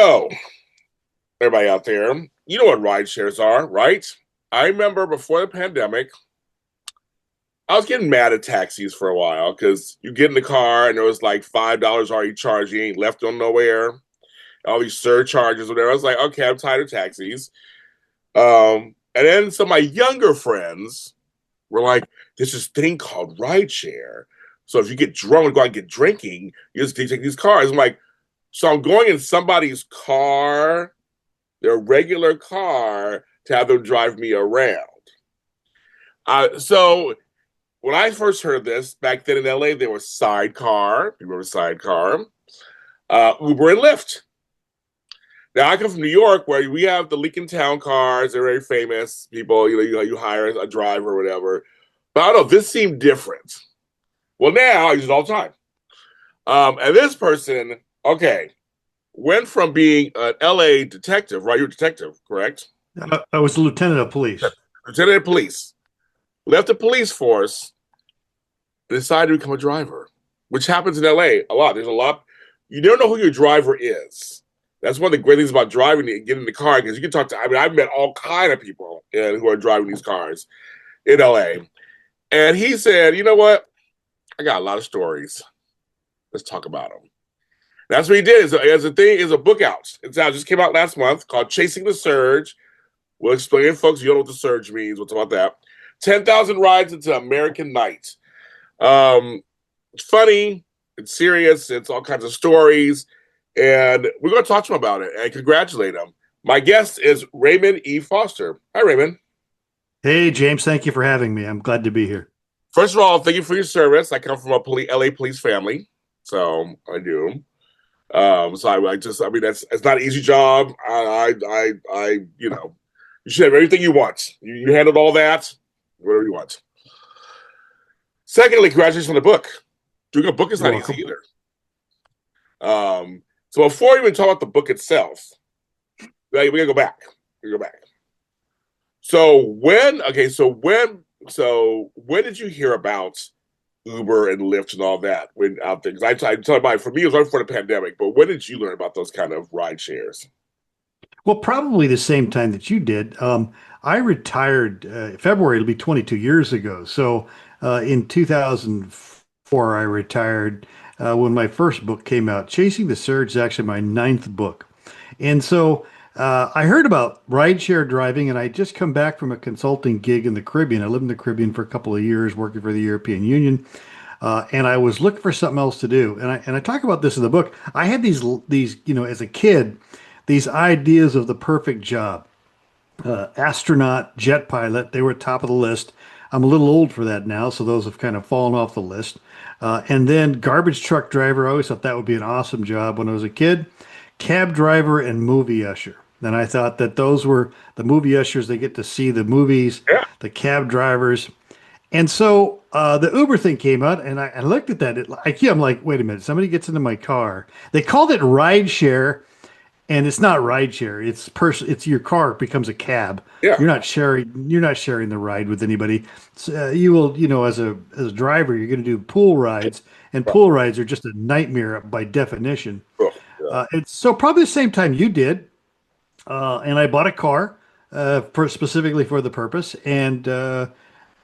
So, everybody out there, you know what ride shares are, right? I remember before the pandemic, I was getting mad at taxis for a while because you get in the car and there was like $5 already charged, you ain't left on nowhere, all these surcharges, whatever. I was like, okay, I'm tired of taxis. And then some of my younger friends were like, there's this thing called rideshare. So if you get drunk and go out and get drinking, you just take these cars. I'm like, so I'm going in somebody's car, their regular car, to have them drive me around. So when I first heard this back then in LA, there was Sidecar. You remember Sidecar? Uber and Lyft. Now I come from New York, where we have the Lincoln Town cars. They're very famous. People, you hire a driver or whatever. But I don't know. This seemed different. Well, now I use it all the time. And this person, okay, went from being an LA detective, right? You're a detective, correct? I was a lieutenant of police. Lieutenant of police. Left the police force, decided to become a driver, which happens in LA a lot. There's a lot. You never know who your driver is. That's one of the great things about driving and getting in the car, because you can talk to, I mean, I've met all kind of people who are driving these cars in LA. And he said, you know what? I got a lot of stories. Let's talk about them. That's what he did. Is a book out. It's out. Just came out last month called Chasing the Surge. We'll explain, folks. You don't know what the surge means. We'll talk about that. 10,000 rides into American Night. It's funny. It's serious. It's all kinds of stories. And we're going to talk to him about it and congratulate him. My guest is Raymond E. Foster. Hi, Raymond. Hey, James, thank you for having me. I'm glad to be here. First of all, thank you for your service. I come from a LA police family, so I do. I mean, it's not an easy job. You should have everything you want. You handled all that, whatever you want. Secondly, congratulations on the book. Doing a book is You're not welcome. easy either. So before we even talk about the book itself, we gotta go back. We go back. So when did you hear about Uber and Lyft and all that when out there? Because I tell you, for me, it was right before the pandemic. But when did you learn about those kind of ride shares? Well, probably the same time that you did. I retired February, it'll be 22 years ago. So in 2004, I retired when my first book came out. Chasing the Surge is actually my ninth book. And so I heard about rideshare driving, and I just come back from a consulting gig in the Caribbean. I lived in the Caribbean for a couple of years working for the European Union. And I was looking for something else to do. And I talk about this in the book. I had these, as a kid, these ideas of the perfect job. Astronaut, jet pilot, they were at top of the list. I'm a little old for that now, so those have kind of fallen off the list. And then garbage truck driver, I always thought that would be an awesome job when I was a kid. Cab driver and movie usher. And I thought that those were the movie ushers. They get to see the movies, Yeah. the cab drivers. And so the Uber thing came out, and I looked at that. I'm like, wait a minute, somebody gets into my car. They called it rideshare, and it's not rideshare. It's your car becomes a cab. Yeah. You're not sharing the ride with anybody. So, you will, as a driver, you're going to do pool rides, and pool rides are just a nightmare by definition. Oh, yeah. It's so probably the same time you did, and I bought a car specifically for the purpose, and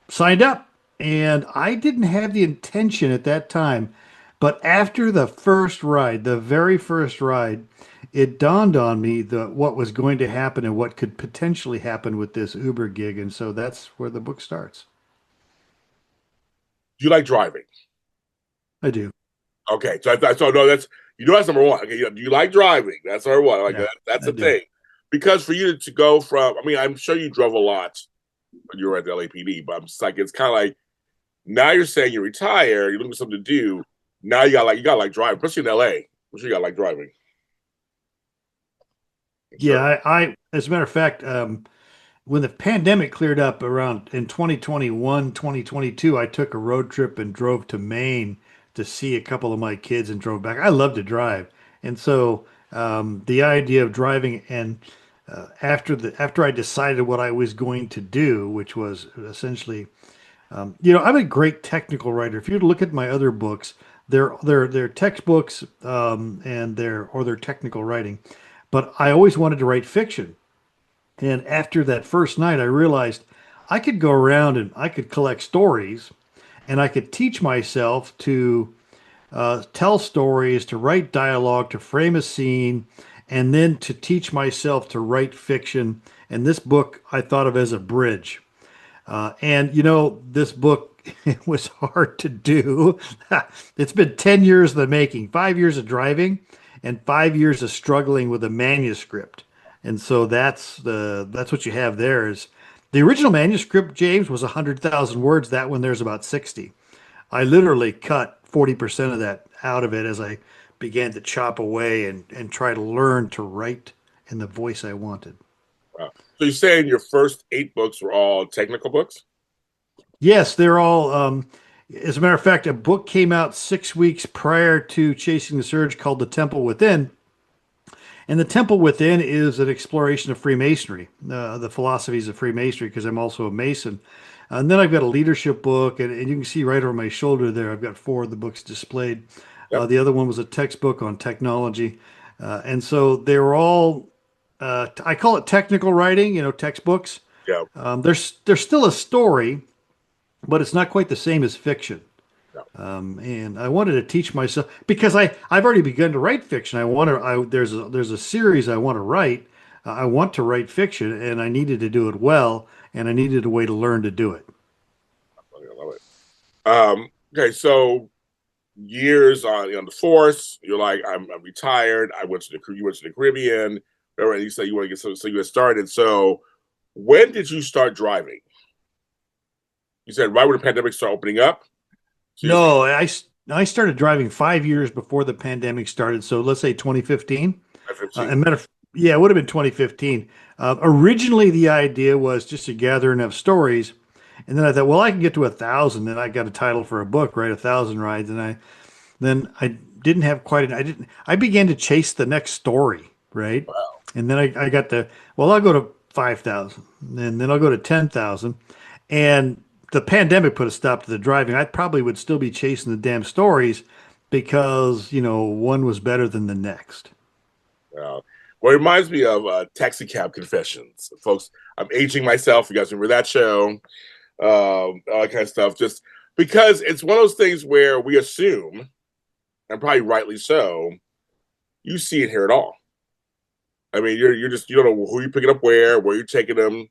signed up. And I didn't have the intention at that time, but after the first ride, the very first ride, it dawned on me what was going to happen and what could potentially happen with this Uber gig, and so that's where the book starts. Do you like driving? I do. Okay, so no, that's number one. Okay, do you like driving? That's number one. Like Yeah, that's I the do. thing. Because for you to go from, I mean, I'm sure you drove a lot when you were at the LAPD, but I'm just like, it's kind of like now you're saying you're retired, you're looking for something to do. Now you got like driving, especially in LA. I'm sure you got like driving. Yeah, Sure. as a matter of fact, when the pandemic cleared up around in 2021, 2022, I took a road trip and drove to Maine to see a couple of my kids and drove back. I love to drive. And so the idea of driving and after I decided what I was going to do, which was essentially, I'm a great technical writer. If you look at my other books, they're textbooks and they're technical writing. but I always wanted to write fiction. And after that first night, I realized I could go around and I could collect stories and I could teach myself to tell stories, to write dialogue, to frame a scene, and then to teach myself to write fiction. And this book I thought of as a bridge. And this book it was hard to do. It's been 10 years in the making, 5 years of driving, and 5 years of struggling with a manuscript. And so that's what you have there is the original manuscript, James, was 100,000 words. That one there's about 60. I literally cut 40% of that out of it as I began to chop away and try to learn to write in the voice I wanted. Wow. So you're saying your first 8 books were all technical books? Yes, they're all. As a matter of fact, a book came out 6 weeks prior to Chasing the Surge called The Temple Within. And The Temple Within is an exploration of Freemasonry, the philosophies of Freemasonry, because I'm also a Mason. And then I've got a leadership book, and you can see right over my shoulder there, I've got 4 of the books displayed. Yep. The other one was a textbook on technology. And so they were all, I call it technical writing, textbooks. Yeah. There's still a story, but it's not quite the same as fiction. Yeah. And I wanted to teach myself because I've already begun to write fiction. There's a series I want to write. I want to write fiction, and I needed to do it well, and I needed a way to learn to do it. I love it. Okay, so years on the force, you're like, I'm retired. You went to the Caribbean. Remember, you said you want to get so you get started. So when did you start driving? You said right when the pandemic started opening up. So No, I started driving 5 years before the pandemic started. So let's say 2015. 15. Yeah, it would have been 2015. Originally, the idea was just to gather enough stories, and then I thought, well, I can get to 1,000. Then I got a title for a book, right? 1,000 rides, and I didn't have quite an. I didn't. I began to chase the next story, right? Wow. And then I got to. Well, I'll go to 5,000, and then I'll go to 10,000, and the pandemic put a stop to the driving. I probably would still be chasing the damn stories because one was better than the next. Well, it reminds me of Taxi Cab Confessions. Folks, I'm aging myself. You guys remember that show? All that kind of stuff. Just because it's one of those things where we assume, and probably rightly so, you see and hear it all. I mean, you don't know who you're picking up where you're taking them,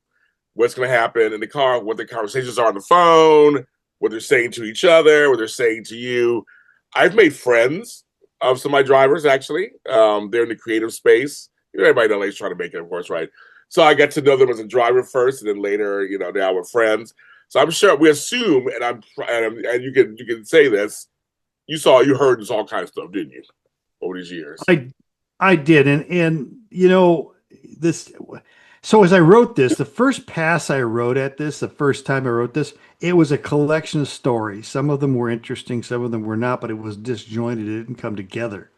what's going to happen in the car, what the conversations are on the phone, what they're saying to each other, what they're saying to you. I've made friends of some of my drivers, actually. They're in the creative space. Everybody in LA is trying to make it, of course, right? So I got to know them as a driver first, and then later, now we're friends. So I'm sure we assume, and you can say this, you heard this all kind of stuff, didn't you, over these years? I did, and this. So as I wrote this, the first pass I wrote at this, the first time I wrote this, it was a collection of stories. Some of them were interesting, some of them were not, but it was disjointed. It didn't come together.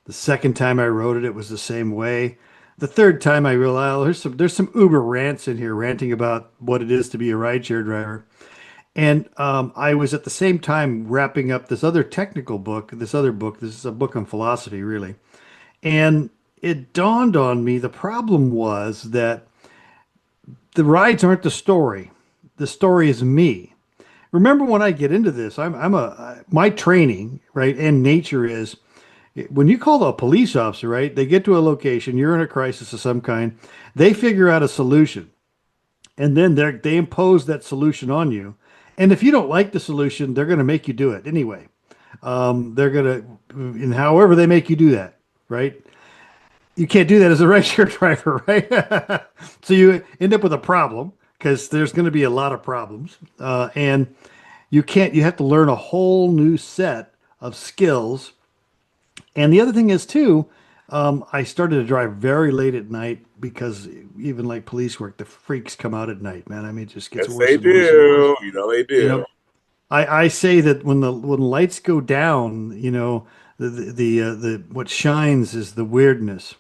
The second time I wrote it, it was the same way. The third time I realized there's some Uber rants in here, ranting about what it is to be a rideshare driver. And I was at the same time wrapping up this other technical book, this other book. This is a book on philosophy, really. And it dawned on me the problem was that the rides aren't the story. The story is me. Remember when I get into this, my training, right, and nature is when you call a police officer, right, they get to a location, you're in a crisis of some kind, they figure out a solution, and then they impose that solution on you. And if you don't like the solution, they're going to make you do it anyway. They're going to, and however they make you do that, right? You can't do that as a rideshare driver, right? So you end up with a problem because there's going to be a lot of problems, and you have to learn a whole new set of skills. And the other thing is too, I started to drive very late at night because even like police work, the freaks come out at night, man. I mean, it just gets Yes, worse they and worse and worse. do. They You do. know, I say that when the lights go down, the what shines is the weirdness.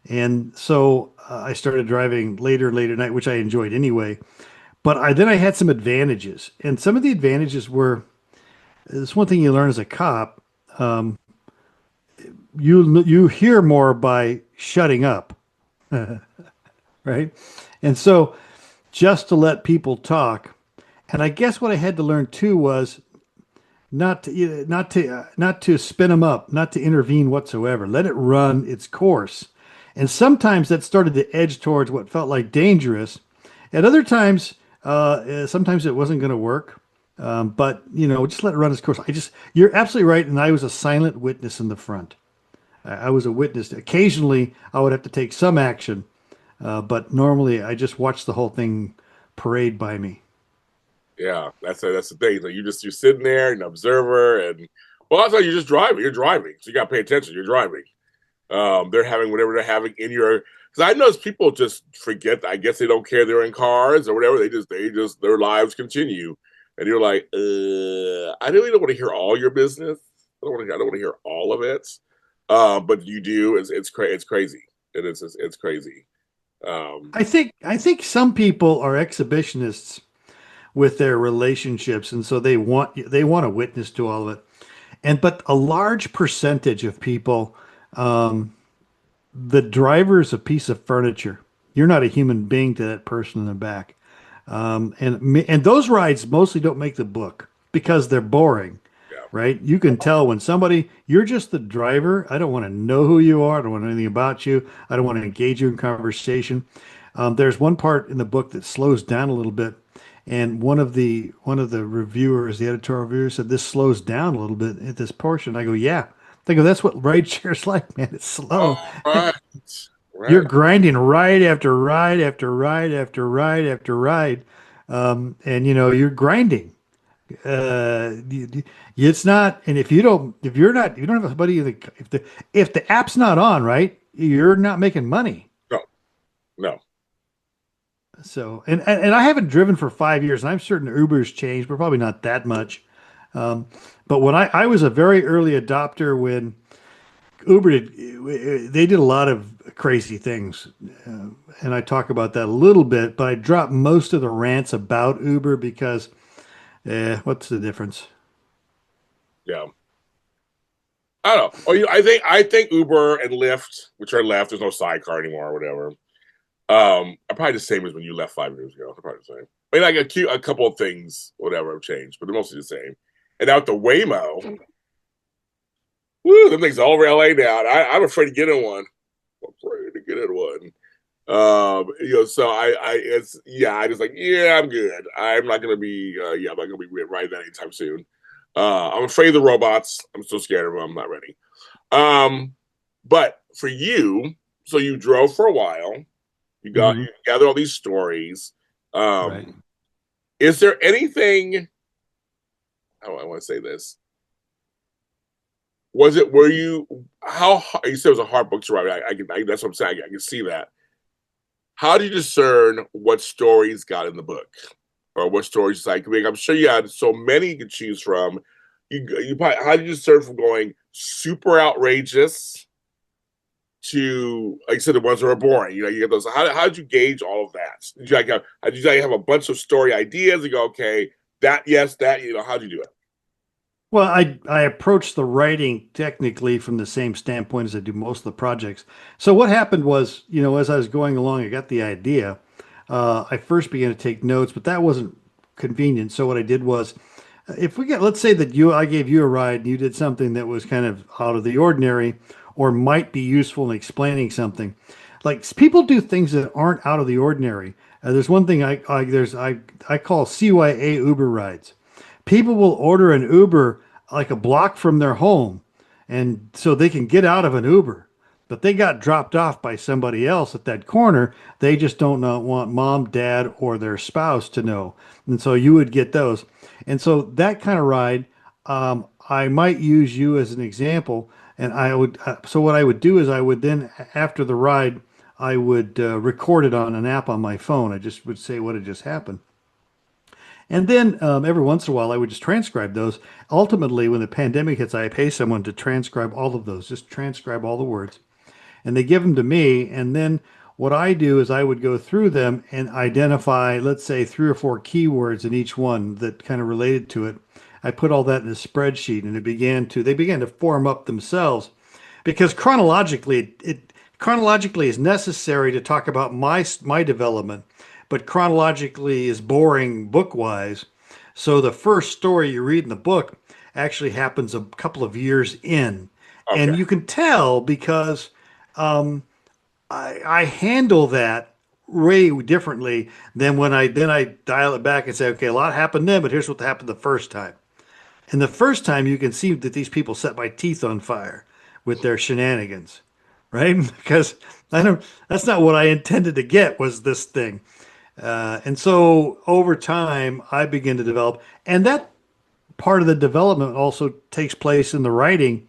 And so I started driving later and later at night, which I enjoyed anyway. But then I had some advantages, and some of the advantages were this one thing you learn as a cop. You hear more by shutting up, right? And so just to let people talk. And I guess what I had to learn too was not to spin them up, not to intervene whatsoever. Let it run its course. And sometimes that started to edge towards what felt like dangerous. At other times, sometimes it wasn't going to work. But just let it run its course. You're absolutely right. And I was a silent witness in the front. I was a witness. Occasionally, I would have to take some action, but normally I just watched the whole thing parade by me. Yeah, that's the thing. Like you're sitting there, an observer, and well, also you're just driving. You're driving, so you got to pay attention. You're driving. They're having whatever they're having in your. Because I notice people just forget. I guess they don't care they're in cars or whatever. They just their lives continue, and you're like, I really don't want to hear all your business. I don't want to hear all of it. But you do. It's crazy. It's crazy. Um, I think some people are exhibitionists with their relationships, and so they want a witness to all of it. And but a large percentage of people, the driver is a piece of furniture. You're not a human being to that person in the back. And those rides mostly don't make the book because they're boring, yeah. right? You can tell when you're just the driver. I don't want to know who you are. I don't want to know anything about you. I don't want to engage you in conversation. There's one part in the book that slows down a little bit, and one of the reviewers, the editorial reviewer, said this slows down a little bit at this portion. I go, yeah. They go, that's what rideshare's like, man. It's slow. All right. You're Right. grinding ride after ride after ride after ride after ride, and you're grinding. It's not, and if you don't have somebody if the app's not on, right, you're not making money. No. No. So, and I haven't driven for 5 years, and I'm certain Uber's changed, but probably not that much. But when I was a very early adopter when they did a lot of crazy things, and I talk about that a little bit. But I dropped most of the rants about Uber because, what's the difference? Yeah. I don't know. Oh, I think Uber and Lyft, which are left, there's no sidecar anymore or whatever. Are probably the same as when you left 5 years ago. They're probably the same. I mean, like a couple of things, whatever, have changed, but they're mostly the same. And out the Waymo, woo, them things all over LA now. I'm afraid to get in one. I'm afraid to get in one. So I just like, yeah, I'm good. I'm not gonna be, I'm not gonna be riding that anytime soon. I'm afraid of the robots. I'm so scared of them. I'm not ready. Um, but for you, so you drove for a while. You Hmm. gather all these stories. Right. Um, is there anything? How do I want to say this? Was it? Were you? How you said it was a hard book to write? That's what I'm saying. I can see that. How do you discern what stories got in the book, or what stories like? I mean, I'm sure you had so many you could choose from. You probably, how do you discern from going super outrageous to, like I said, the ones that are boring? You get those. How did you gauge all of that? Did you have a bunch of story ideas and go, okay, that yes, that how'd you do it? Well, I approach the writing technically from the same standpoint as I do most of the projects. So what happened was, as I was going along, I got the idea. I first began to take notes, but that wasn't convenient. So what I did was, if let's say that I gave you a ride and you did something that was kind of out of the ordinary or might be useful in explaining something. Like people do things that aren't out of the ordinary. There's one thing I call CYA Uber rides. People will order an Uber like a block from their home, and so they can get out of an Uber. But they got dropped off by somebody else at that corner. They just don't want mom, dad, or their spouse to know. And so you would get those. And so that kind of ride, I might use you as an example. And so what I would do is I would then, after the ride, I would record it on an app on my phone. I just would say what had just happened. And then every once in a while, I would just transcribe those. Ultimately, when the pandemic hits, I pay someone to transcribe all of those, just transcribe all the words. And they give them to me. And then what I do is I would go through them and identify, let's say, 3 or 4 keywords in each one that kind of related to it. I put all that in a spreadsheet, and they began to form up themselves because chronologically, chronologically is necessary to talk about my development, but chronologically is boring book wise. So the first story you read in the book actually happens a couple of years in, Okay. and you can tell because um, I handle that way differently than when I dial it back and say, okay, a lot happened then, but here's what happened the first time. And the first time you can see that these people set my teeth on fire with their shenanigans, right? Because I don't, that's not what I intended to get was this thing. And so over time, I begin to develop, and that part of the development also takes place in the writing.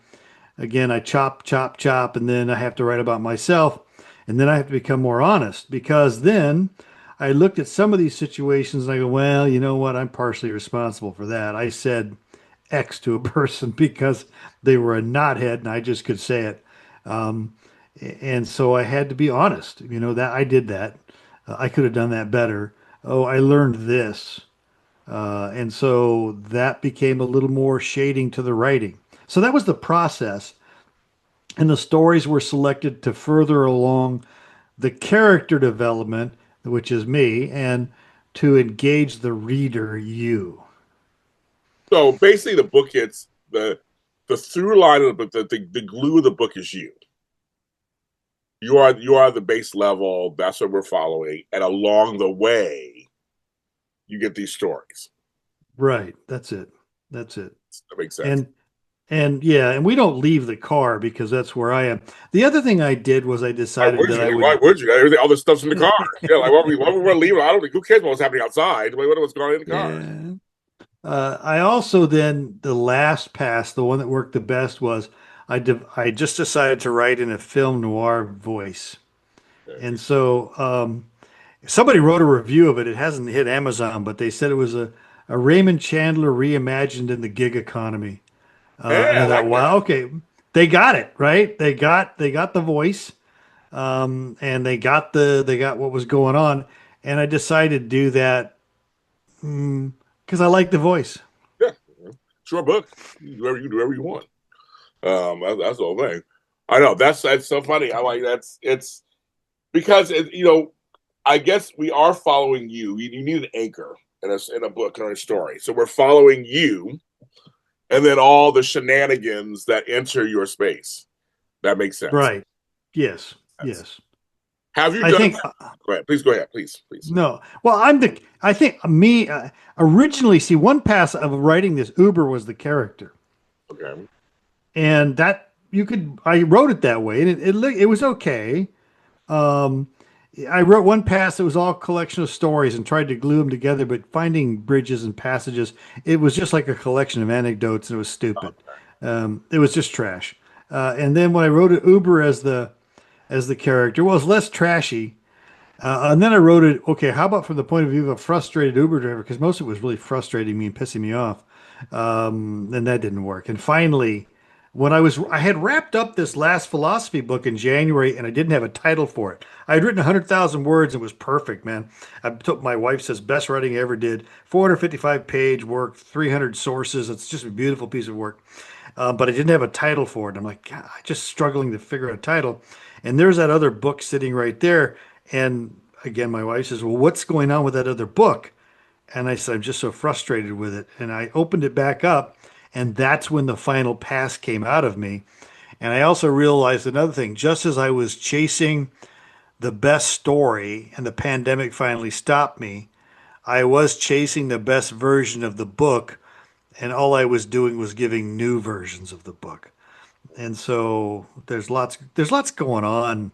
Again, I chop, chop, chop, and then I have to write about myself, and then I have to become more honest because then I looked at some of these situations and I go, well, you know what? I'm partially responsible for that. I said X to a person because they were a knothead and I just could say it. Um, and so I had to be honest, that I did that. I could have done that better. Oh, I learned this. And so that became a little more shading to the writing. So that was the process. And the stories were selected to further along the character development, which is me, and to engage the reader, you. So basically, the book hits the through line of the book, the glue of the book is you. You are the base level. That's what we're following, and along the way, you get these stories. Right. That's it. That's it. That makes sense. And and yeah, and we don't leave the car because that's where I am. The other thing I did was I Why decided would that you? I Like, why would. would you? Everything, all this stuff's in the car. Yeah, like why would we leave? I don't. Who cares about what's happening outside? What's going on in the car? Yeah. I also then the last pass, the one that worked the best was I just decided to write in a film noir voice, Okay. and so somebody wrote a review of it. It hasn't hit Amazon, but they said it was a Raymond Chandler reimagined in the gig economy. And Yeah, I I thought, like that. wow, okay, they got it right. They got the voice, and they got what was going on. And I decided to do that because I like the voice. Yeah, short book. You do whatever you want. That's the whole thing. I know that's so funny. I like it's because I guess we are following you. You need an anchor in a book or a story. So we're following you, and then all the shenanigans that enter your space. That makes sense. Right. Yes. Yes. Yes. Have you I done? think Go ahead. Please go ahead. Please. no. Well, I think me originally see one pass of writing this Uber was the character, Okay. and that you could I wrote it that way, and it was okay. Um, I wrote one pass that was all collection of stories and tried to glue them together, but finding bridges and passages, it was just like a collection of anecdotes, and it was stupid. It was just trash. And then when I wrote it Uber as the character, well, it was less trashy. And then I wrote it, okay, how about from the point of view of a frustrated Uber driver? Because most of it was really frustrating me and pissing me off. And that didn't work. And finally, I had wrapped up this last philosophy book in January and I didn't have a title for it. I had written 100,000 words. It was perfect, man. I took my wife says best writing I ever did, 455-page work, 300 sources. It's just a beautiful piece of work. But I didn't have a title for it. I'm like, God, I'm just struggling to figure out a title. And there's that other book sitting right there. And again, my wife says, well, what's going on with that other book? And I said, I'm just so frustrated with it. And I opened it back up. And that's when the final pass came out of me. And I also realized another thing, just as I was chasing the best story and the pandemic finally stopped me, I was chasing the best version of the book. And all I was doing was giving new versions of the book. And so there's lots going on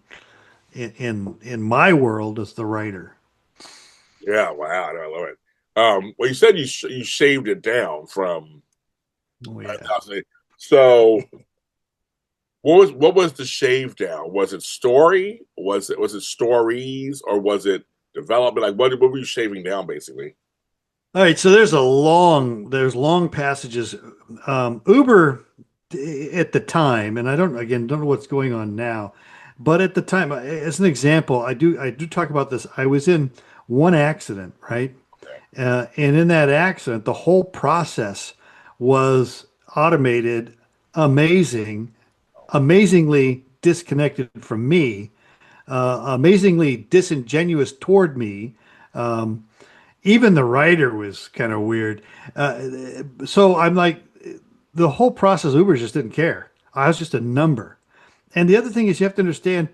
in my world as the writer. Yeah. Wow. I love it. Well, you said you shaved it down from Oh yeah. 5,000. So what was the shave down? Was it story? Was it stories or was it development? Like what were you shaving down basically? All right, so there's long passages. Uber at the time, and I don't know what's going on now, but at the time, as an example, I do talk about this. I was in one accident, right? Okay. And in that accident, the whole process was automated, amazingly disconnected from me, amazingly disingenuous toward me. Even the writer was kind of weird. So I'm like, the whole process, Uber just didn't care. I was just a number. And the other thing is you have to understand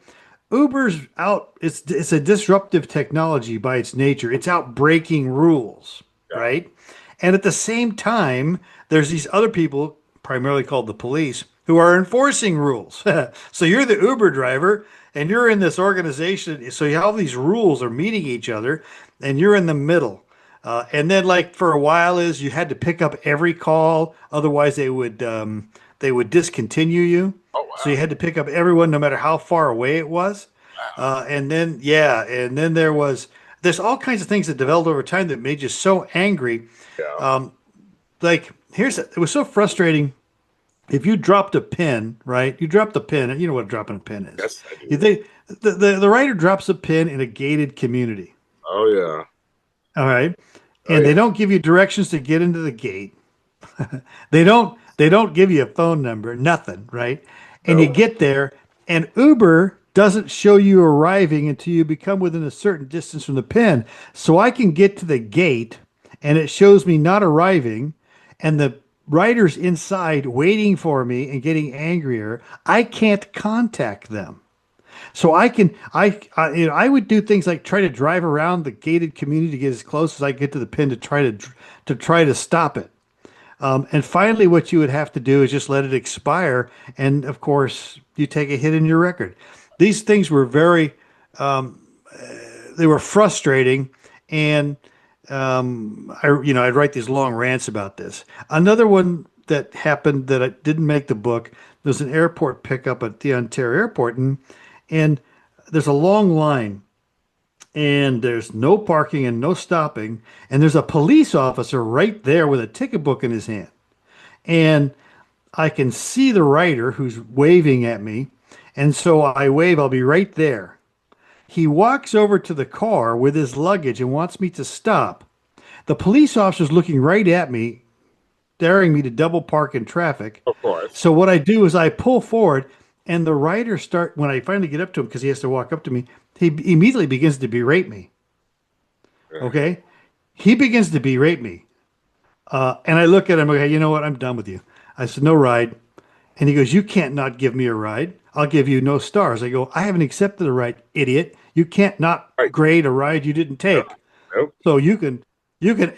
Uber's out, it's a disruptive technology by its nature. It's out breaking rules, Yeah. right? And at the same time, there's these other people, primarily called the police, who are enforcing rules. So you're the Uber driver and you're in this organization. So you have these rules are meeting each other and you're in the middle. And then like for a while is you had to pick up every call, otherwise they would discontinue you. Oh So you wow. had to pick up everyone no matter how far away it was. Wow. And then yeah, and then there's all kinds of things that developed over time that made you so angry. Yeah. Like it was so frustrating. If you dropped a pin, right? You dropped a pin, and you know what dropping a pin is. Yes, I You do. think the writer drops a pin in a gated community, Oh yeah. all right, Oh and yeah. they don't give you directions to get into the gate. They don't give you a phone number, nothing, right? And you No. get there, and Uber doesn't show you arriving until you become within a certain distance from the pin. So I can get to the gate, and it shows me not arriving, and the rider's inside waiting for me and getting angrier. I can't contact them. So I would do things like try to drive around the gated community to get as close as I get to the pin to try to stop it. And finally, what you would have to do is just let it expire. And of course, you take a hit in your record. These things were they were frustrating. And I'd write these long rants about this. Another one that happened that I didn't make the book, there's an airport pickup at the Ontario airport. And there's a long line and there's no parking and no stopping. And there's a police officer right there with a ticket book in his hand. And I can see the writer who's waving at me. And so I wave, I'll be right there. He walks over to the car with his luggage and wants me to stop. The police officer's looking right at me, daring me to double park in traffic. Of course. So what I do is I pull forward, and the writer when I finally get up to him because he has to walk up to me, he immediately begins to berate me. Yeah. Okay, he begins to berate me, and I look at him. Okay, you know what? I'm done with you. I said no ride, and he goes, "You can't not give me a ride. I'll give you no stars." I go, "I haven't accepted a ride, idiot. You can't not Right. grade a ride you didn't No. take. Nope. So you can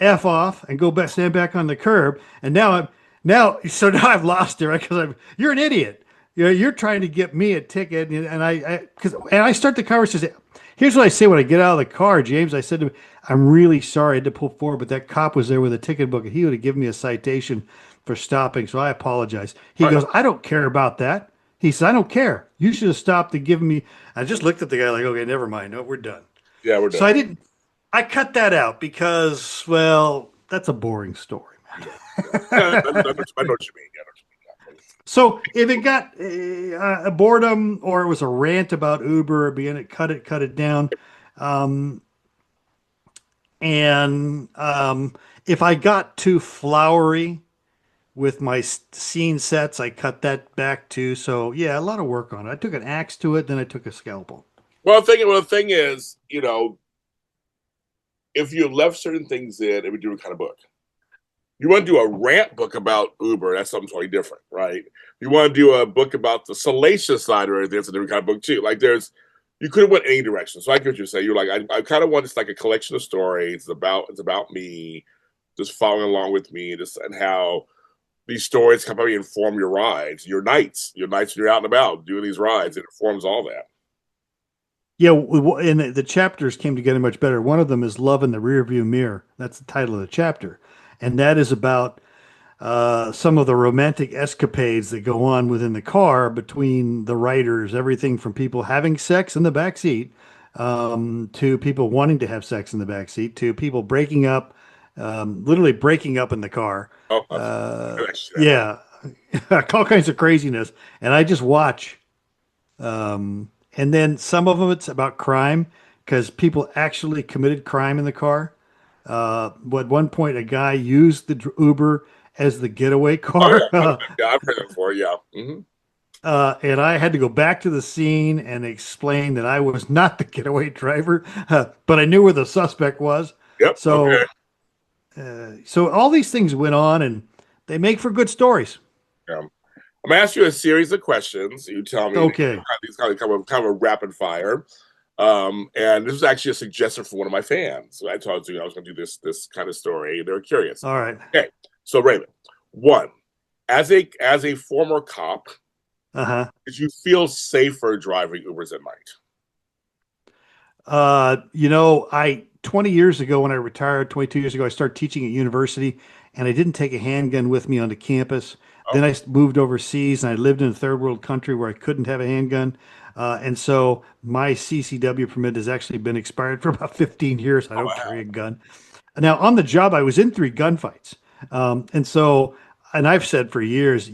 f off and go back, stand back on the curb." And now I've lost it, right? Because you're an idiot. You're trying to get me a ticket, and I start the conversation. Here's what I say when I get out of the car, James. I said to him, "I'm really sorry I had to pull forward, but that cop was there with a ticket book, and he would have given me a citation for stopping. So I apologize." He All right. goes, "I don't care about that." He says, "I don't care. You should have stopped and given me." I just looked at the guy like, "Okay, never mind. No, we're done." Yeah, we're So done. I didn't. I cut that out because, well, that's a boring story. Yeah. Yeah. I know what you mean. Yeah, I know what you mean. So if it got a boredom or it was a rant about Uber, being it, cut it down. Um, and if I got too flowery with my scene sets, I cut that back too. So yeah, a lot of work on it. I took an axe to it, then I took a scalpel. Well, the thing is, if you left certain things in, it would do a kind of book. You want to do a rant book about Uber, that's something totally different, right? You want to do a book about the salacious side or anything, that's a different kind of book too. Like you could have went any direction. So I get what you're saying. You're like, I kind of want just like a collection of stories. It's about me, just following along with me, just and how these stories can probably inform your nights when you're out and about doing these rides. It informs all that. Yeah, and the chapters came together much better. One of them is "Love in the Rearview Mirror." That's the title of the chapter, and that is about some of the romantic escapades that go on within the car between the writers. Everything from people having sex in the back seat, to people wanting to have sex in the back seat, to people breaking up, literally breaking up in the car. Oh, Uh, I see that. yeah, all kinds of craziness, and I just watch. And then some of them it's about crime because people actually committed crime in the car. At one point, a guy used the Uber as the getaway Oh car. yeah, yeah, I've heard that before. Yeah. And I had to go back to the scene and explain that I was not the getaway driver, but I knew where the suspect was. Yep. Okay. So, so all these things went on, and they make for good stories. Yeah. I'm gonna ask you a series of questions. You tell me Okay. these kind of a rapid fire. And this was actually a suggestion from one of my fans. So I told you I was going to do this kind of story. They were curious. All right. Okay, so Raymond, one, as a former cop, Uh-huh. did you feel safer driving Ubers at night? I 20 years ago when I retired, 22 years ago, I started teaching at university, and I didn't take a handgun with me onto campus. Oh, Then I moved overseas and I lived in a third world country where I couldn't have a handgun. And so my CCW permit has actually been expired for about 15 years. I oh don't wow. carry a gun. Now, on the job, I was in 3 gunfights. And so, and I've said for years,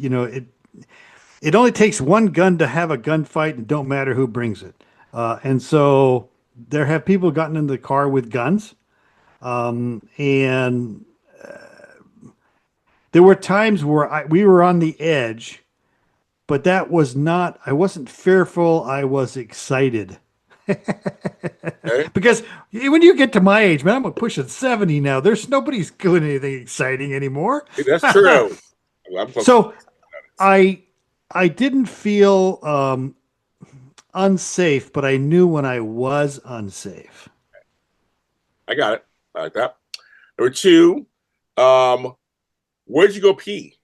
it only takes one gun to have a gunfight, and don't matter who brings it. And so there have people gotten in the car with guns, and there were times where we were on the edge, but that was not. I wasn't fearful. I was excited Okay, because when you get to my age, man, I'm pushing 70 now. There's nobody's doing anything exciting anymore. that's true. Well, I'm close. So I I didn't feel unsafe, but I knew when I was unsafe. I got it. I like that. Number two, um, where'd you go pee?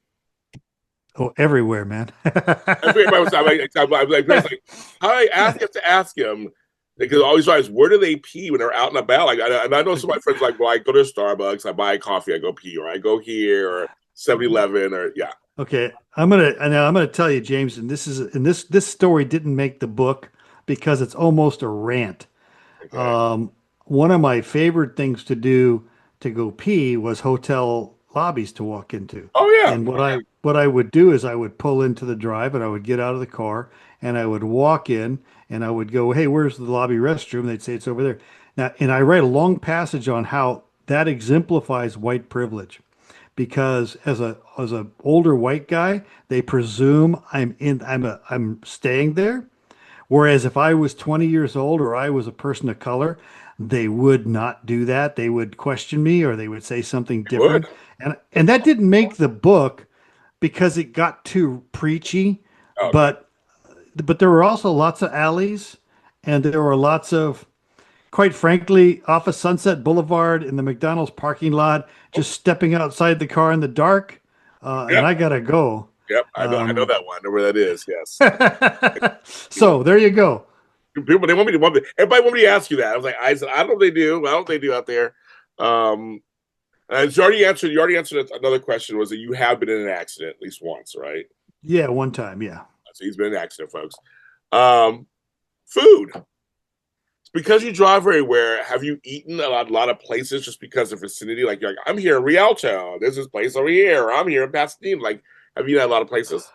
Oh, everywhere, man. Everybody was like, how I ask have to ask him because always realize where do they pee when they're out and about? Like, and I know some of my friends like, well, I go to Starbucks, I buy a coffee, I go pee, or I go here or 7-Eleven, or yeah. Okay, I'm gonna tell you, James, and this story didn't make the book because it's almost a rant. Okay. Um, One of my favorite things to do to go pee was hotel lobbies to walk into. Oh yeah. And what I would do is I would pull into the drive and I would get out of the car and I would walk in and I would go, "Hey, where's the lobby restroom?" They'd say it's over there. Now, and I write a long passage on how that exemplifies white privilege because as a older white guy, they presume I'm staying there. Whereas if I was 20 years old or I was a person of color, they would not do that. They would question me or they would say something You would. different. And that didn't make the book because it got too preachy, Oh, okay. but there were also lots of alleys and there were lots of, quite frankly, off of Sunset Boulevard in the McDonald's parking lot, just stepping outside the car in the dark. And Yep. I gotta go. Yep. I know Um, that one. I know where that is. Yes. so there you go. People they want me. Everybody want me to ask you that. I was like, I said, I don't know what they do. I don't know what they do out there. Um, and you already answered. You already answered another question. Was that you have been in an accident at least once, right? Yeah, one time. Yeah. So he's been in an accident, folks. Um, food. It's because you drive everywhere. Have you eaten a lot of places just because of vicinity? Like you're like, I'm here in Rialto. There's this place over here. Or I'm here in Pasadena. Like, have you eaten at a lot of places?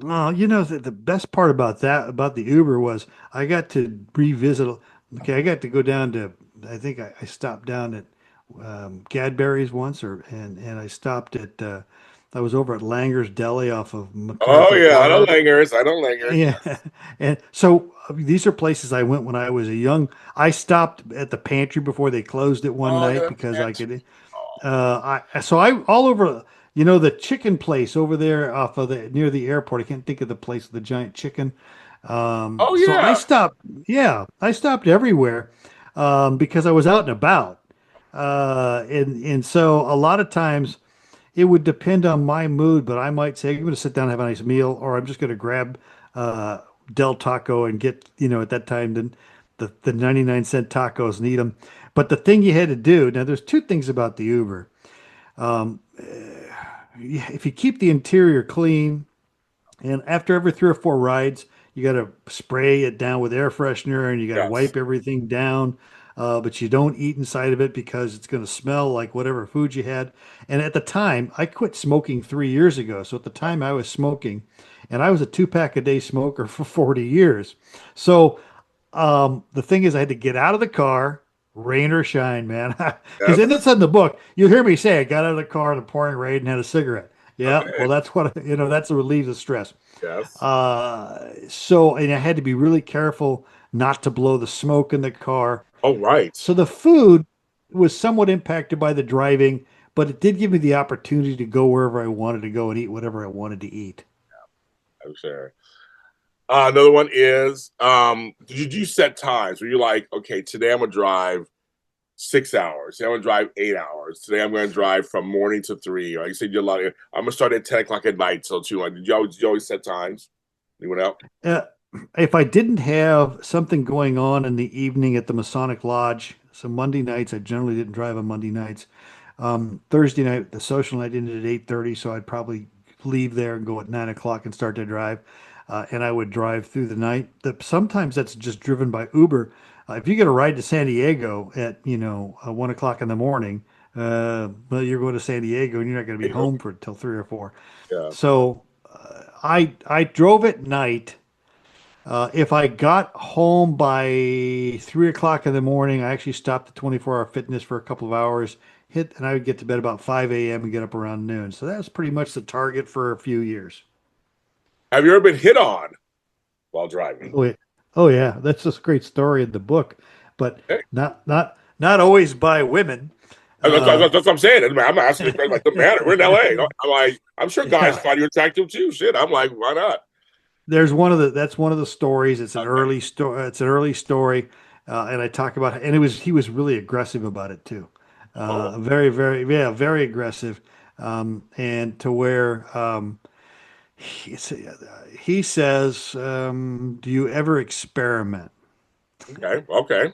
Oh, the best part about that, about the Uber was I got to revisit. Okay, I got to go down to, I think I stopped down at Gadberry's once, and I stopped at, I was over at Langer's Deli off of Oh MacArthur yeah, I don't Boulevard. lingers. I don't linger. Yeah. And so these are places I went when I was a young. I stopped at the pantry before they closed it one Oh night yeah, because I that's, could. oh. I all over, the chicken place over there off of the near the airport. I can't think of the place with the giant chicken. Oh So I yeah. stopped. Yeah, I stopped everywhere because I was out and about. And so a lot of times it would depend on my mood, but I might say I'm going to sit down and have a nice meal, or I'm just going to grab uh, Del Taco and get, at that time the 99-cent tacos and eat them. But the thing you had to do, now there's two things about the Uber. If you keep the interior clean, and after every 3 or 4 rides, you got to spray it down with air freshener and you got to Yes. wipe everything down. But you don't eat inside of it because it's going to smell like whatever food you had. And at the time, I quit smoking 3 years ago. So at the time, I was smoking, and I was a 2 pack a day smoker for 40 years. So the thing is, I had to get out of the car, rain or shine, man. Because Yes. and it's in the book. You'll hear me say, I got out of the car in the pouring rain and had a cigarette. Yeah, Okay. well, that's what, that's a relief of stress. Yes. And I had to be really careful not to blow the smoke in the car. Oh, right. So the food was somewhat impacted by the driving, but it did give me the opportunity to go wherever I wanted to go and eat whatever I wanted to eat. I'm sure. Another one is, did you set times where you're like, okay, today I'm gonna drive 6 hours. Today I'm gonna drive 8 hours. Today I'm gonna drive from morning to three. Or like you said, you're like, I'm gonna start at 10 o'clock at night till two. Like, did you always set times? Anyone else? Uh, if I didn't have something going on in the evening at the Masonic Lodge, so Monday nights, I generally didn't drive on Monday nights. Thursday night, the social night ended at 8:30, so I'd probably leave there and go at 9 o'clock and start to drive. And I would drive through the night. Sometimes that's just driven by Uber. If you get a ride to San Diego at 1 o'clock in the morning, well, you're going to San Diego and you're not going to be There you go. home for till 3 or 4. Yeah. So I drove at night. If I got home by 3 o'clock in the morning, I actually stopped at 24-hour fitness for a couple of hours, and I would get to bed about 5 a.m. and get up around noon. So that was pretty much the target for a few years. Have you ever been hit on while driving? Oh, yeah. Oh yeah, that's just a great story in the book, but Okay. not always by women. Uh, That's what I'm saying. I'm asking the question like the matter. We're in LA. I'm like, I'm sure guys yeah, find you attractive too. Shit. I'm like, why not? there's that's one of the stories. It's an Okay. early story. It's an early story, and I talk about, and he was really aggressive about it too. Oh, Very, very, yeah, very aggressive, and to where he, he says, "Do you ever experiment?" okay. Okay.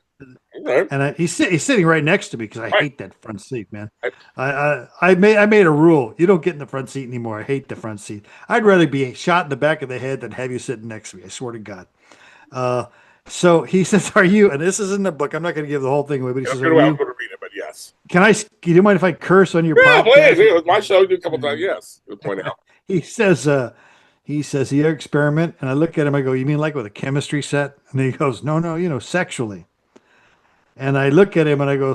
Okay. And he's sitting right next to me because I Right. hate that front seat, man. Right. I made a rule. You don't get in the front seat anymore. I hate the front seat. I'd rather be shot in the back of the head than have you sitting next to me. I swear to God. Uh, so he says, "Are you?" And this is in the book. I'm not going to give the whole thing away, but he Yeah, says, that's a "Are good way I was you? going to read it, but yes. Do you mind if I curse on your Yeah, please. podcast?" It was my show. You do a couple times. Yes. Good point out. He says, "You experiment?" And I look at him. I go, "You mean like with a chemistry set?" And he goes, "No, no, sexually." And I look at him and I go,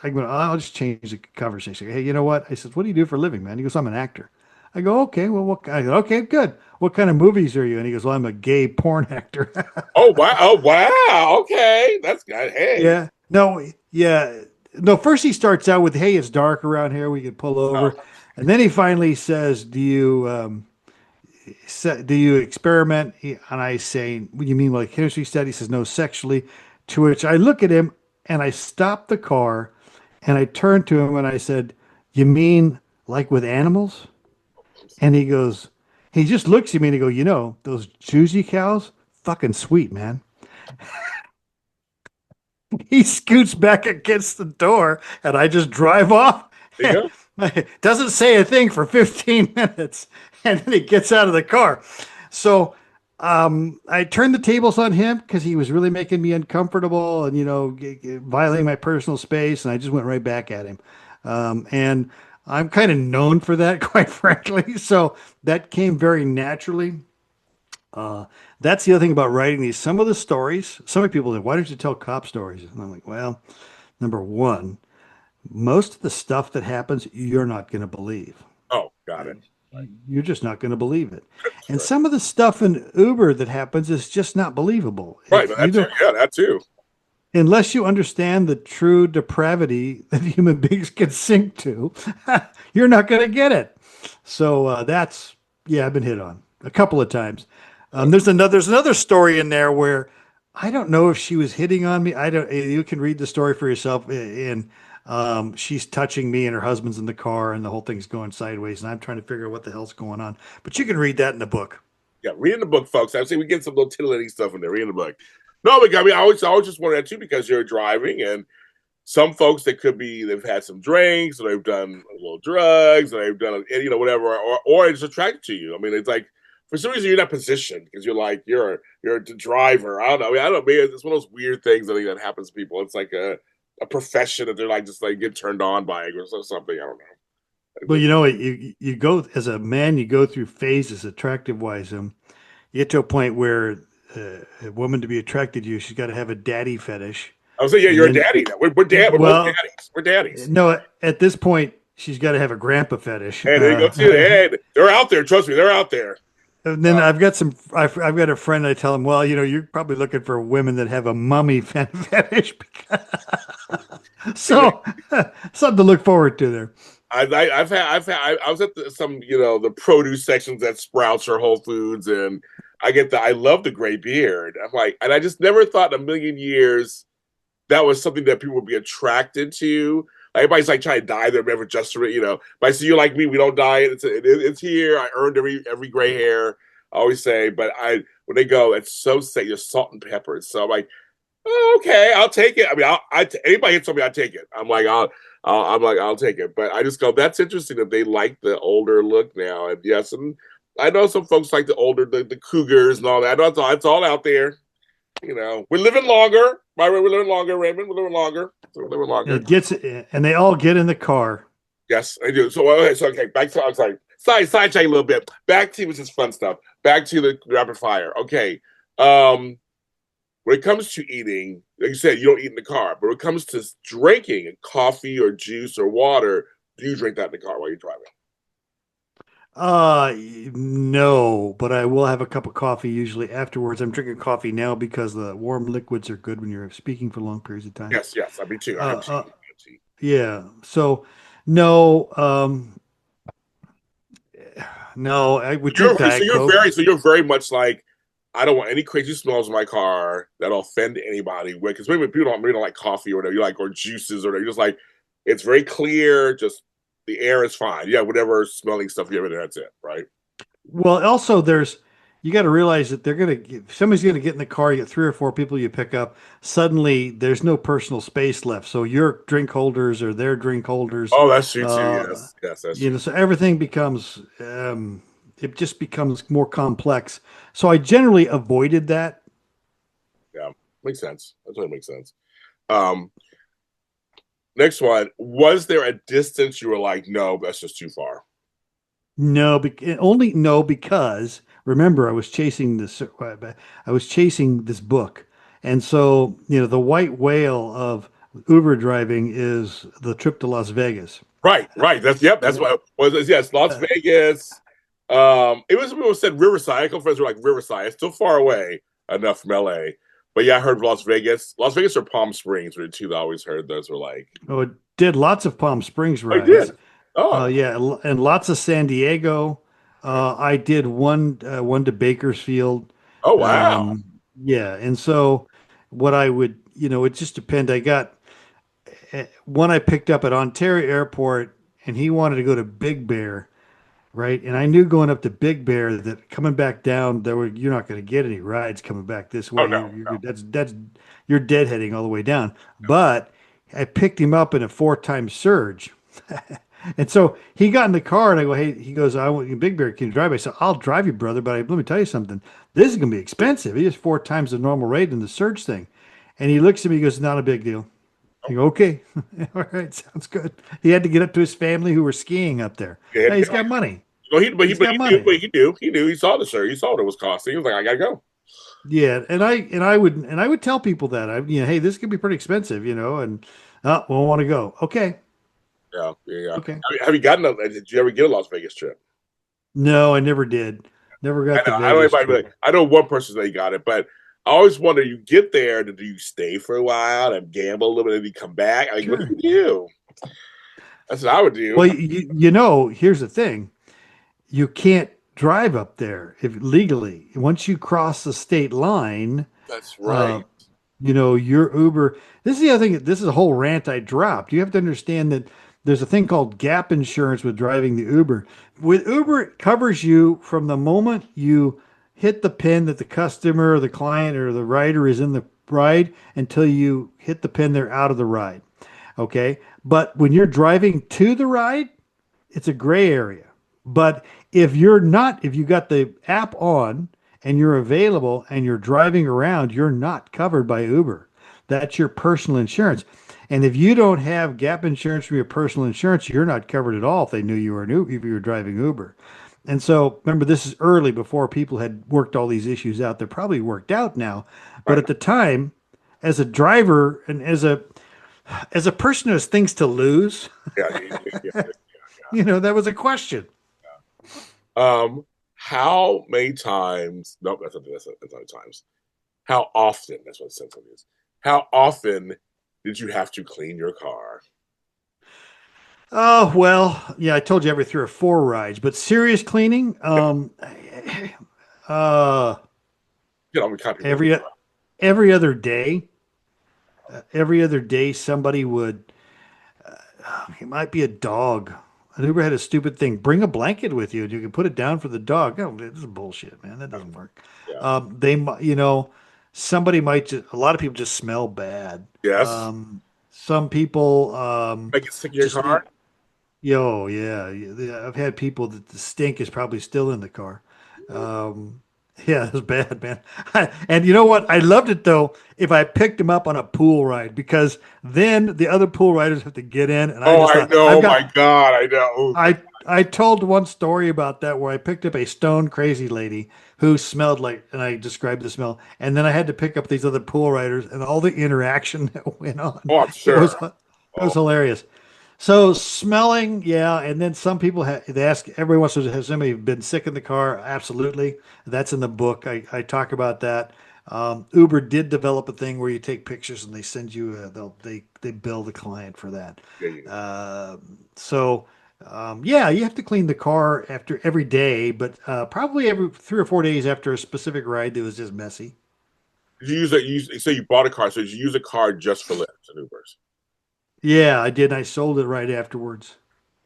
I'll just change the conversation. Hey, you know what? I said, "What do you do for a living, man?" He goes, "I'm an actor." I go, "Okay, well, I go, okay, good. What kind of movies are you?" And he goes, "Well, I'm a gay porn actor." Oh, wow. Oh, wow. Okay. That's good. Hey. Yeah. No, yeah. No, first he starts out with, "Hey, it's dark around here. We could pull over." Oh, And then he finally says, do you experiment?" And I say, "What do you mean like chemistry study?" He says, "No, sexually." To which I look at him and I stop the car and I turned to him and I said, "You mean like with animals?" And he just looks at me and he goes, "Those juicy cows, fucking sweet, man." He scoots back against the door and I just drive off. there you go. Doesn't say a thing for 15 minutes. And then he gets out of the car. So I turned the tables on him because he was really making me uncomfortable and, violating my personal space. And I just went right back at him. And I'm kind of known for that, quite frankly. So that came very naturally. Uh, that's the other thing about writing these. Some of the stories, some people say, "Why don't you tell cop stories?" And I'm like, well, number one, most of the stuff that happens, you're not going to believe. Oh, got it. Right. You're just not going to believe it. And Right. some of the stuff in Uber that happens is just not believable. Right. If you That too. don't, Yeah, that too. unless you understand the true depravity that human beings can sink to, you're not going to get it. So yeah, I've been hit on a couple of times. There's another story in there where I don't know if she was hitting on me. I don't. You can read the story for yourself. And she's touching me, and her husband's in the car, and the whole thing's going sideways, and I'm trying to figure out what the hell's going on. But you can read that in the book. Yeah, reading the book, folks. I say we get some little titillating stuff in there. Reading the book. No, but I mean, I always just wanted that too because you're driving, and some folks that could be they've had some drinks, or they've done a little drugs, or they've done whatever, or it's attracted to you. I mean, it's like for some reason you're not positioned because you're a driver. I don't know. I mean, I don't know. Maybe it's one of those weird things that happens to people. It's like a profession that they're like just like get turned on by or something. I don't Well, know. you go as a man, you go through phases attractive wise. You get to a point where a woman to be attracted to you, she's got to have a daddy fetish. I was like, yeah, And you're a then, daddy now. We're dad. We're both well, daddies. We're daddies. no, at this point, she's got to have a grandpa fetish. Hey, there you go too. Hey, they're out there. Trust me, they're out there. And then I've got a friend. I tell him, well, you're probably looking for women that have a mummy fetish. So something to look forward to there. I was at some the produce sections at Sprouts or Whole Foods, and I love the gray beard. I'm like, and I just never thought in a million years that was something that people would be attracted to. Like, everybody's like trying to dye their never just for But I see you like me, we don't dye it. It's here. I earned every gray hair. I always say, but when they go, it's so say you're salt and pepper. So I'm like, oh, okay, I'll take it. I mean, anybody hits on me, I take it. I'll take it. But I just go, that's interesting that they like the older look now. And yes, and I know some folks like the cougars and all that. I know it's all out there. We're living longer. By the way, we're living longer, Raymond. We're living longer. We're living longer. And they all get in the car. Yes, I do. So okay, back to, I'm sorry. Sidetrack a little bit. Back to, which is fun stuff. Back to the rapid fire. Okay. When it comes to eating, like you said, you don't eat in the car. But when it comes to drinking coffee or juice or water, do you drink that in the car while you're driving? No, but I will have a cup of coffee usually afterwards. I'm drinking coffee now because the warm liquids are good when you're speaking for long periods of time. Yes, I mean too. Yeah. So no, no, I would drink Diet Coke. So you're very much like, I don't want any crazy smells in my car that'll offend anybody. Because maybe people don't like coffee or whatever you like, or juices or whatever. You're just like, it's very clear. Just the air is fine. Yeah, whatever smelling stuff you have in there, that's it, right? Well, also you got to realize that somebody's going to get in the car. You get three or four people you pick up. Suddenly, there's no personal space left. So your drink holders or their drink holders. Oh, that's true too. Yes, that's true. So everything becomes it just becomes more complex. So I generally avoided that. Yeah, makes sense. That totally makes sense. Next one. Was there a distance you were like, no, that's just too far? No, because remember I was chasing this. I was chasing this book, and so the white whale of Uber driving is the trip to Las Vegas. Right. That's what it was. Yes, Las Vegas. It was people said Riverside. A couple friends were like Riverside. It's still far away enough from LA. But yeah, I heard Las Vegas. Las Vegas or Palm Springs were the two that I always heard those were like. Oh, it did lots of Palm Springs rides. I did. Oh, yeah, and lots of San Diego. I did one to Bakersfield. Oh, wow. Yeah, and so what I would, it just depend. I got one I picked up at Ontario Airport, and he wanted to go to Big Bear, right? And I knew going up to Big Bear that coming back down, you're not going to get any rides coming back this way. Oh, no, That's you're deadheading all the way down. But I picked him up in a 4-time surge. And so he got in the car and I go, hey, he goes, I want you Big Bear, can you drive? I said, I'll drive you, brother, but let me tell you something. This is going to be expensive. He is 4 times the normal rate in the surge thing. And he looks at me, he goes, not a big deal. I go, okay. All right, sounds good. He had to get up to his family who were skiing up there. Yeah, hey, he's got money. Well, he knew. He saw the surge. He saw what it was costing. He was like, I gotta go. Yeah, and I would tell people that hey, this could be pretty expensive, and we want to go. Okay. Yeah. Okay. Have you did you ever get a Las Vegas trip? No, I never did. Never got to Vegas. I know one person that got it, but I always wonder, you get there, do you stay for a while and gamble a little bit and you come back? I mean, sure. What do you do? That's what I would do. Well, here's the thing. You can't drive up there legally. Once you cross the state line. That's right. Your Uber. This is the other thing. This is a whole rant I dropped. You have to understand that there's a thing called gap insurance with driving the Uber. With Uber, it covers you from the moment you hit the pin that the customer or the client or the rider is in the ride until you hit the pin they're out of the ride. Okay. But when you're driving to the ride, it's a gray area. But if you got the app on and you're available and you're driving around, you're not covered by Uber. That's your personal insurance. And if you don't have gap insurance for your personal insurance, you're not covered at all if they knew you were driving Uber. And so remember, this is early before people had worked all these issues out. They're probably worked out now. But at the time, as a driver and as a person who has things to lose, yeah. That was a question. How many times? Nope, that's not times. How often? That's what sentence is. How often did you have to clean your car? Oh, well, yeah, I told you every 3 or 4 rides, but serious cleaning, uh, You know, we can't remember. every every other day. Every other day, somebody would. It might be a dog. An Uber had a stupid thing. Bring a blanket with you, and you can put it down for the dog. No, this is bullshit, man. That doesn't work. Yeah. Somebody might just. A lot of people just smell bad. Yes. Some people Make it stick in your just car. leave. Yo, yeah, yeah. I've had people that the stink is probably still in the car. Um, yeah, it was bad, man. And you know what? I loved it though if I picked them up on a pool ride because then the other pool riders have to get in, and I Oh, just I thought know. I've Oh my got. God, I know. Oh, I told one story about that where I picked up a stone crazy lady who smelled like, and I described the smell, and then I had to pick up these other pool riders and all the interaction that went on. I'm It sure. was it Oh, was hilarious. So smelling, yeah, and then some people they ask every once in a while, has somebody been sick in the car? Absolutely, that's in the book. I talk about that. Uber did develop a thing where you take pictures and they send you they bill the client for that. yeah, yeah. Uh, so yeah, you have to clean the car after every day, but probably every 3 or 4 days after a specific ride that was just messy. Did you use it? You say you bought a car, so did you use a car just for Lyft and Ubers? Yeah, I did. And I sold it right afterwards.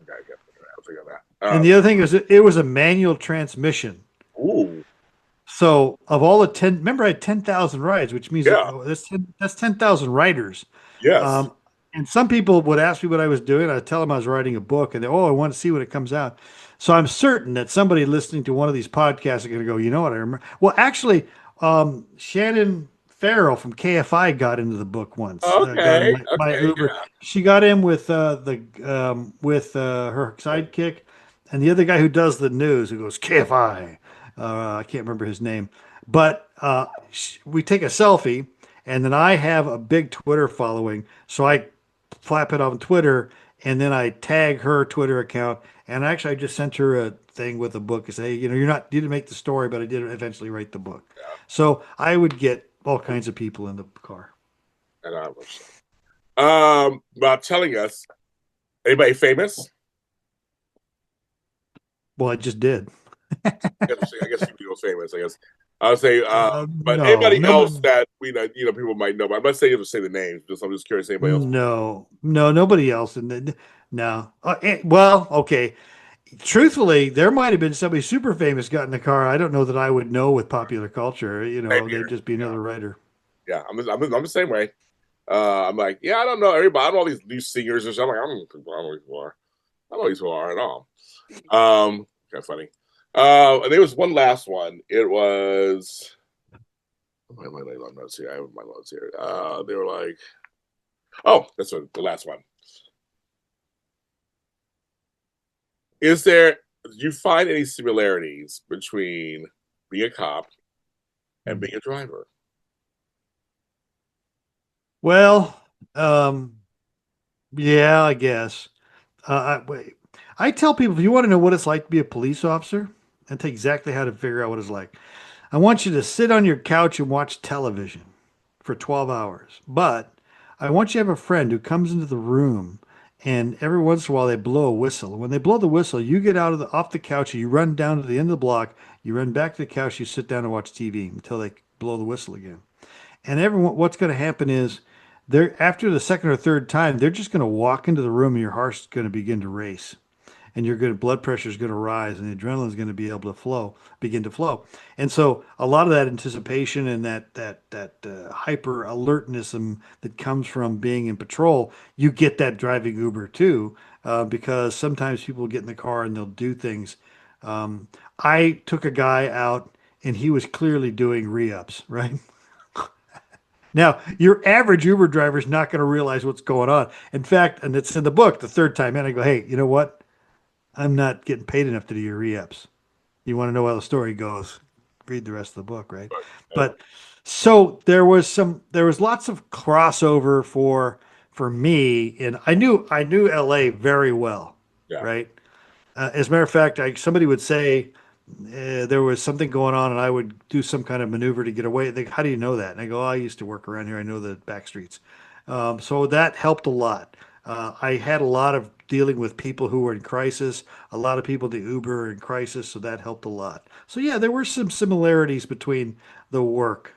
Okay, I get that. I'll figure that. And the other thing is, it was a manual transmission. Ooh, So of all the 10, remember I had 10,000 rides, which means yeah, that's 10,000 riders. yes. Um, and some people would ask me what I was doing. I'd tell them I was writing a book and they, oh, I want to see when it comes out. So I'm certain that somebody listening to one of these podcasts are going to go, you know what I remember? Well, actually, Shannon Farrell from KFI got into the book once, got in Okay, my okay, Uber. She got in with her yeah. sidekick and the other guy who does the news who goes KFI. I can't remember his name, but we take a selfie, and then I have a big Twitter following, so I flap it on Twitter, and then I tag her Twitter account, and actually I just sent her a thing with a book and say, you didn't make the story, but I did eventually write the book. So I would get all kinds of people in the car. And I was about telling us anybody famous? Well, I just did. I guess you was famous. I guess I would say, but No, anybody no, else that people might know. But I'm not saying you have to say the names. I'm just curious. Anybody else? no, nobody else. No. Well, okay. Truthfully, there might have been somebody super famous got in the car. I don't know that I would know with popular culture. Same They'd here. just be Yeah, another writer. yeah. I'm the same way. I'm like, yeah, I don't know everybody. I don't know all these new singers or something. I don't know these who are. I don't know these who are at all. Kind of funny. And there was one last one. It was. My notes here. I have my notes here. They were like, oh, that's the last one. Is there? Do you find any similarities between being a cop and being a driver? Well, um, yeah, I guess. Wait. I tell people if you want to know what it's like to be a police officer, and tell exactly how to figure out what it's like. I want you to sit on your couch and watch television for 12 hours. But I want you to have a friend who comes into the room and every once in a while they blow a whistle. And when they blow the whistle, you get off the couch, you run down to the end of the block, you run back to the couch, you sit down and watch TV until they blow the whistle again. And everyone, what's going to happen is they're after the second or third time, they're just going to walk into the room and your heart's going to begin to race and your good blood pressure is going to rise and the adrenaline is going to be able to begin to flow. And so a lot of that anticipation and that hyper alertness that comes from being in patrol, you get that driving Uber too, because sometimes people get in the car and they'll do things. I took a guy out and he was clearly doing re-ups, right? Now, your average Uber driver is not going to realize what's going on. In fact, and it's in the book, the third time in, I go, hey, you know what? I'm not getting paid enough to do your re-ups. You want to know how the story goes? Read the rest of the book, right? Uh, But so there was lots of crossover for me, and I knew LA very well, yeah, right? As a matter of fact, somebody would say there was something going on, and I would do some kind of maneuver to get away. How do you know that? And I go, oh, I used to work around here. I know the back streets. So that helped a lot. I had a lot of dealing with people who were in crisis. A lot of people that Uber are in crisis, so that helped a lot. So yeah, there were some similarities between the work,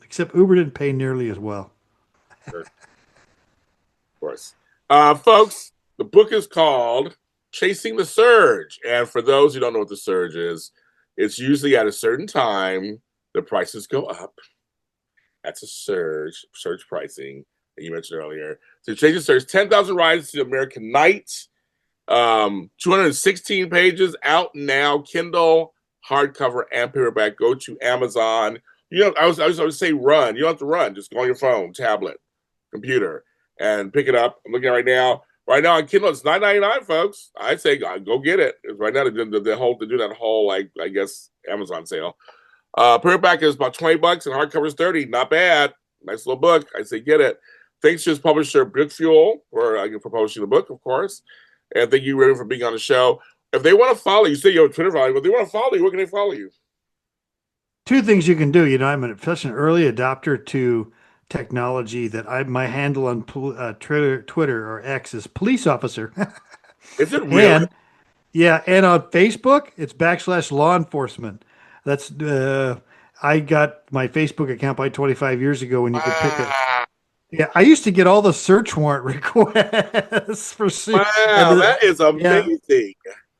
except Uber didn't pay nearly as well. Sure, of course. Folks, the book is called Chasing the Surge. And for those who don't know what the surge is, it's usually at a certain time, the prices go up. That's a surge pricing that you mentioned earlier. So Chasing the Surge, 10,000 Rides to American Night. 216 pages out now, Kindle, hardcover, and paperback. Go to Amazon. You know, I would say run. You don't have to run. Just go on your phone, tablet, computer, and pick it up. I'm looking at it right now. Right now on Kindle, it's $9.99, folks. I say go get it. Right now, they do that whole, like, I guess, Amazon sale. Paperback is about $20 and hardcover is 30. Not bad. Nice little book. I say get it. Thanks to his publisher, BookFuel, for publishing the book, of course. And thank you, Raymond, for being on the show. If they want to follow you, say you have a Twitter following, but if they want to follow you, where can they follow you? Two things you can do. Such an early adopter to technology that my handle on Twitter or X is police officer. Is it really? And yeah, and on Facebook, it's /law enforcement. That's I got my Facebook account by 25 years ago when you could pick a. Wow. Yeah, I used to get all the search warrant requests for and Wow, that is yeah. amazing.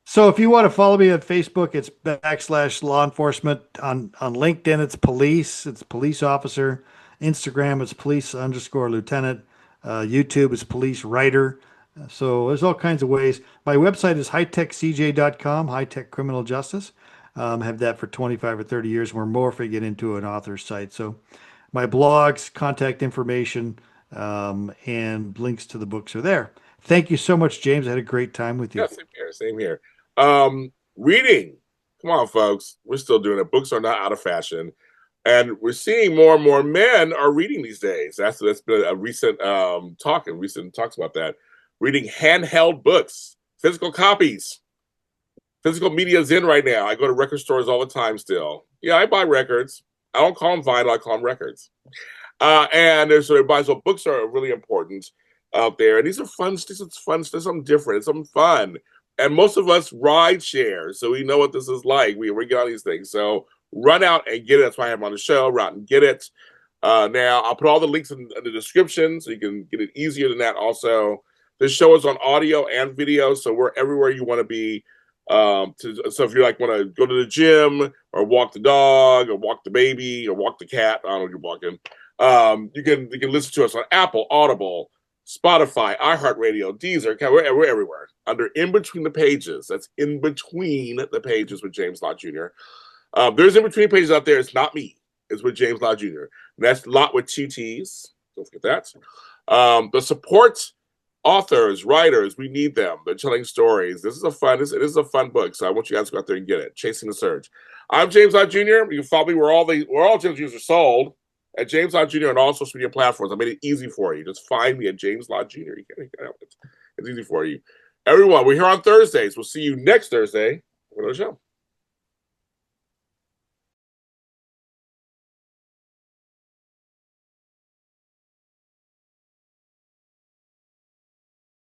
So if you want to follow me on Facebook, it's /law enforcement. On LinkedIn, it's police officer. Instagram, it's police_lieutenant. YouTube is police writer. So there's all kinds of ways. My website is hightechcj.com, high tech criminal justice. Have that for 25 or 30 years. We're morphing it into an author's site. So my blogs, contact information, and links to the books are there. Thank you so much, James. I had a great time with Yeah, you. same here. Same here. Reading. Come on, folks. We're still doing it. Books are not out of fashion. And we're seeing more and more men are reading these days. That's been a recent talk and recent talks about that. Reading handheld books, physical copies. Physical media is in right now. I go to record stores all the time still. Yeah, I buy records. I don't call them vinyl, I call them records. And there's sort of buy. So books are really important out there. And these are fun. This is fun. There's something different. It's something fun. And most of us ride share. So we know what this is like. We get on these things. So run out and get it. That's why I have them on the show. Run out and get it. Now, I'll put all the links in the description so you can get it easier than that also. This show is on audio and video. So we're everywhere you want to be. So if you want to go to the gym or walk the dog or walk the baby or walk the cat, I don't know if you're walking. You can listen to us on Apple, Audible, Spotify, iHeartRadio, Deezer. We're everywhere. Under In Between the Pages. That's In Between the Pages with James Lott Jr. There's In Between Pages out there. It's not me. It's with James Lott Jr. And that's Lott with two T's. Don't forget that. The support authors, writers, we need them. They're telling stories. This is a fun book. So I want you guys to go out there and get it. Chasing the Surge. I'm James Lott Jr. You can follow me where all James Jr.'s are sold. At James Lott Jr. on all social media platforms. I made it easy for you. Just find me at James Lott Jr. You can't help it. It's easy for you. Everyone, we're here on Thursdays. We'll see you next Thursday for another show.